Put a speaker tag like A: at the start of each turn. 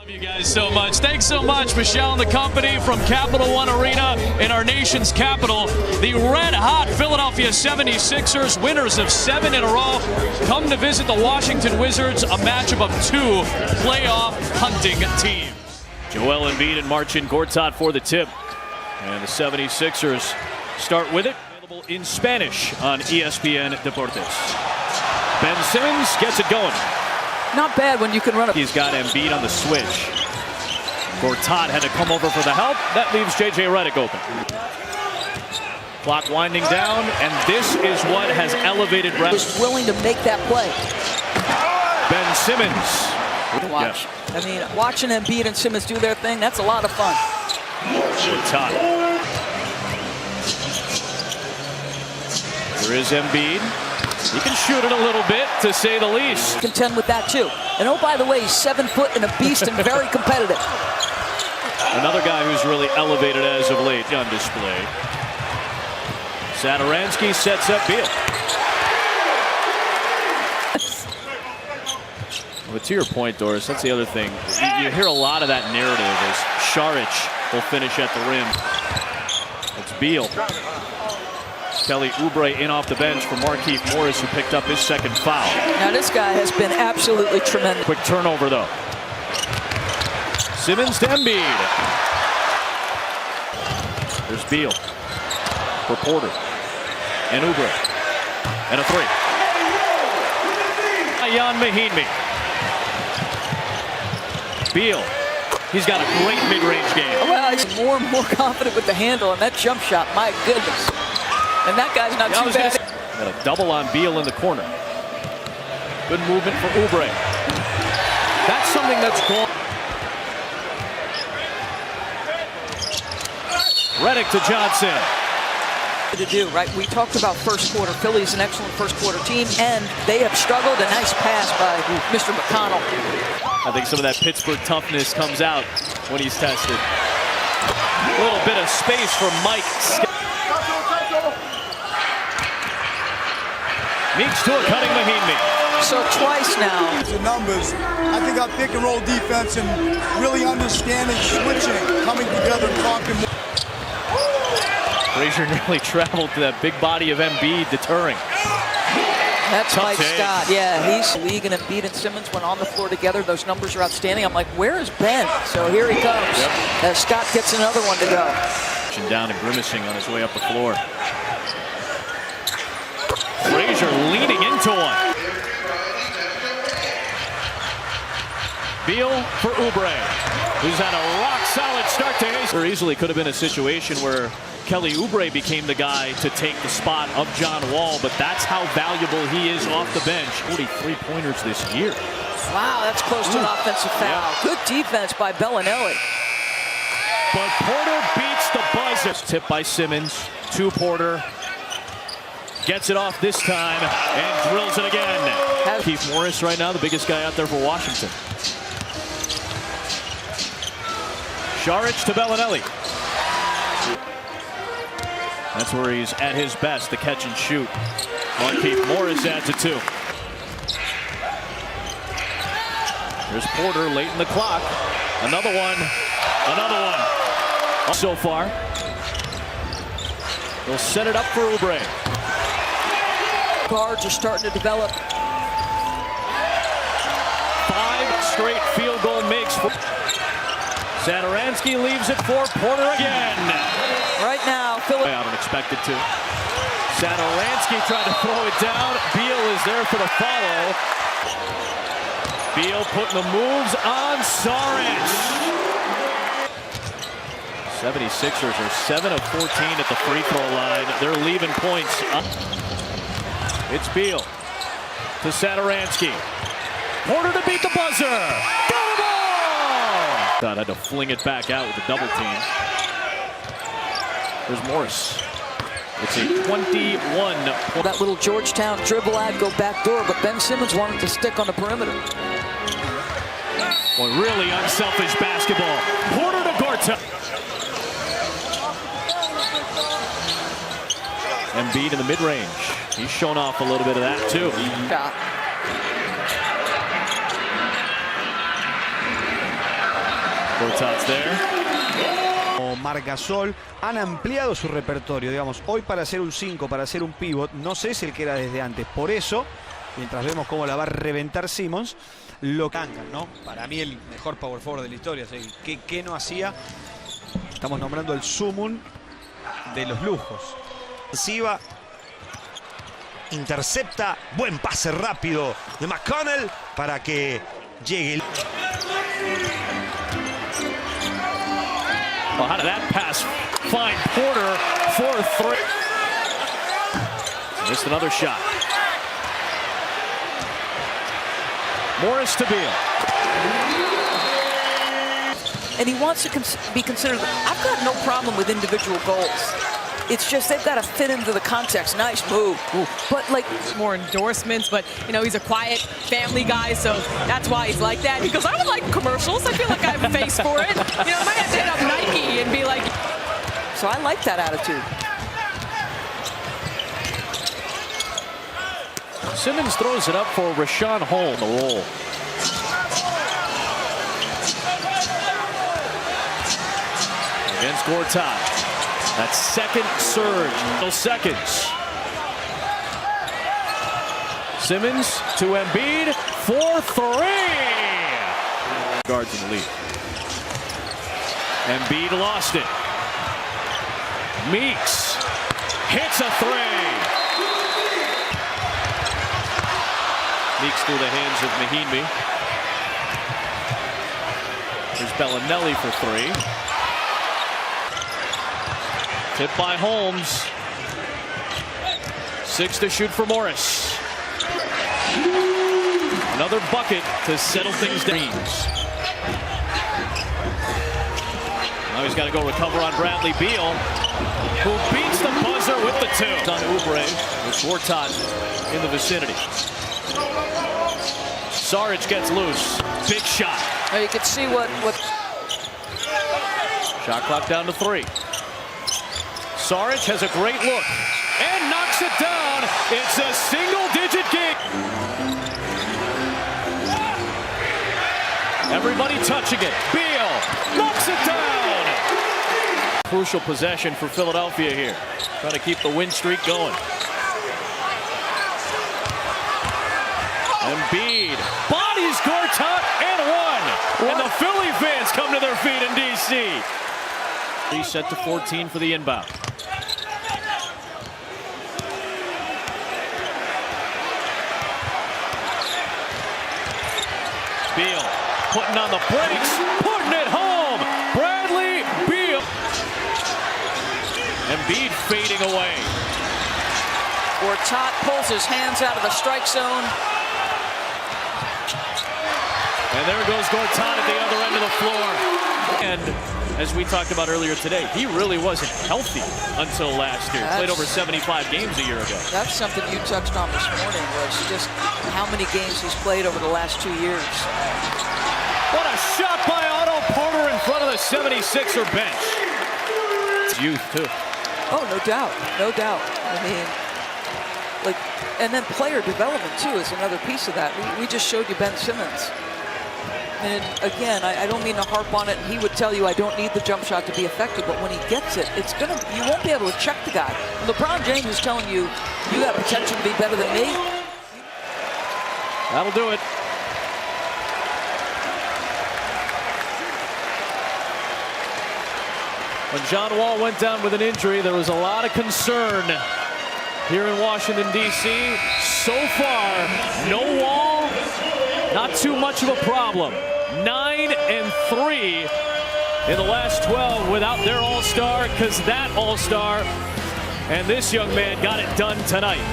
A: You guys so much. Thanks so much, Michelle and the company from Capital One Arena in our nation's capital. The red-hot Philadelphia 76ers, winners of 7 in a row, come to visit the Washington Wizards, a matchup of 2 playoff hunting teams.
B: Joel Embiid and Marcin Gortat for the tip. And the 76ers start with it. Available in Spanish on ESPN Deportes. Ben Simmons gets it going.
C: Not bad when you can run it.
B: He's got Embiid on the switch. Gortat had to come over for the help. That leaves J.J. Redick open. Clock winding down, and this is what has elevated Redick.
C: Was willing to make that play.
B: Ben Simmons.
C: Watch. Yeah. I mean, watching Embiid and Simmons do their thing, that's a lot of fun.
B: Gortat. There is Embiid. He can shoot it a little bit, to say the least.
C: Contend with that, too. And oh, by the way, he's 7 foot and a beast and very competitive.
B: Another guy who's really elevated as of late on display. Satoransky sets up Beal. But to your point, Doris, that's the other thing. You hear a lot of that narrative as Saric will finish at the rim. It's Beal. Kelly Oubre in off the bench for Markieff Morris, who picked up his second foul.
C: Now this guy has been absolutely tremendous.
B: Quick turnover, though. Simmons to Embiid. There's Beal for Porter. And Oubre. And a 3. Ian Mahinmi. Beal. He's got a great mid-range game.
C: Well, he's more and more confident with the handle, and that jump shot, my goodness. And that guy's not too bad.
B: Got a double on Beal in the corner. Good movement for Oubre. That's something that's gone. Redick to Johnson.
C: To do, right? We talked about first quarter. Philly's an excellent first quarter team, and they have struggled. A nice pass by Mr. McConnell.
B: I think some of that Pittsburgh toughness comes out when he's tested. A little bit of space for Mike. Meeks to a cutting Mahinmi.
C: So twice now.
D: The numbers, I think our pick and roll defense and really understanding, switching, coming together, talking more.
B: Frazier nearly traveled to that big body of Embiid, deterring.
C: That's Mike Scott. Yeah, he's the league, and Embiid and Simmons went on the floor together. Those numbers are outstanding. I'm like, where is Ben? So here he comes.
B: Yep.
C: As Scott gets another one to go.
B: Down and grimacing on his way up the floor. Frazier leaning into one. Beal for Oubre, who's had a rock-solid start to his. There easily could have been a situation where Kelly Oubre became the guy to take the spot of John Wall, but that's how valuable he is off the bench. 43 pointers this year.
C: Wow, that's close to an offensive foul. Yeah. Good defense by Bellinelli.
B: But Porter beats the buzzer. Tipped by Simmons to Porter. Gets it off this time and drills it again. Markieff Morris right now, the biggest guy out there for Washington. Saric to Bellinelli. That's where he's at his best, the catch and shoot. Markieff Morris adds it 2. There's Porter late in the clock. Another one. Another one. So far. They'll set it up for Oubre.
C: Guards are starting to develop.
B: 5 straight field goal makes. Satoransky leaves it for Porter again.
C: Right now, Philly.
B: I don't expect it to. Satoransky tried to throw it down. Beal is there for the follow. Beal putting the moves on Saric. 76ers are 7 of 14 at the free throw line. They're leaving points up. It's Beal to Satoransky. Porter to beat the buzzer. Got them all! Thought had to fling it back out with the double team. There's Morris. It's a 21.
C: That little Georgetown dribble ad go back door, but Ben Simmons wanted to stick on the perimeter.
B: Well, really unselfish basketball. Porter to Gortat. Embiid in the mid-range. He's shown off a little bit of that, too. Gortat's there.
E: O Margasol han ampliado su repertorio, digamos, hoy para hacer un 5, para hacer un pivot, no sé si el que era desde antes. Por eso, mientras vemos cómo la va a reventar Simmons, lo cancan, ¿no? Para mí el mejor power forward de la historia. O sea, ¿qué no hacía? Estamos nombrando el sumum de los lujos.
F: Siva intercepta, buen pase rápido de McConnell para que llegue el...
B: Well, how did that pass find Porter for 3? Missed another shot. Morris to Beal.
C: And he wants to be considered. I've got no problem with individual goals. It's just they've got to fit into the context. Nice move. Ooh. But like
G: more endorsements, but you know, he's a quiet family guy, so that's why he's like that. He goes, I don't like commercials. I feel like I have a face for it. You know, I might have to hit up Nike and be like.
C: So I like that attitude.
B: Simmons throws it up for Richaun Holmes. The roll. Against Gortat. That second surge. No seconds. Simmons to Embiid for 3. Guards in the lead. Embiid lost it. Meeks hits a 3. Meeks through the hands of Mahinmi. Here's Bellinelli for 3. Tipped by Holmes. 6 to shoot for Morris. Another bucket to settle things down. Now he's got to go recover on Bradley Beal, who beats the buzzer with the 2. On Oubre with Gortat in the vicinity. Saric gets loose. Big shot.
C: Now you can see what.
B: Shot clock down to 3. Saric has a great look and knocks it down. It's a single-digit game. Everybody touching it. Beal knocks it down. Crucial possession for Philadelphia here. Trying to keep the win streak going. Embiid bodies Gortat and 1. And the Philly fans come to their feet in D.C. Reset to 14 for the inbound. Beal putting on the brakes, putting it home. Bradley Beal. Embiid fading away.
C: Gortat pulls his hands out of the strike zone.
B: And there goes Gortat at the other end of the floor. And as we talked about earlier today, he really wasn't healthy until last year. Played over 75 games a year ago.
C: That's something you touched on this morning, was just how many games he's played over the last 2 years.
B: What a shot by Otto Porter in front of the 76er bench. It's youth, too.
C: Oh, no doubt. No doubt. I mean, like, and then player development, too, is another piece of that. We just showed you Ben Simmons. And again, I don't mean to harp on it. He would tell you I don't need the jump shot to be effective, but when he gets it, you won't be able to check the guy. LeBron James is telling you, you got potential to be better than me.
B: That'll do it. When John Wall went down with an injury, there was a lot of concern here in Washington, D.C. So far, no Wall, not too much of a problem. 9-3 in the last 12 without their all-star, because that all-star and this young man got it done tonight.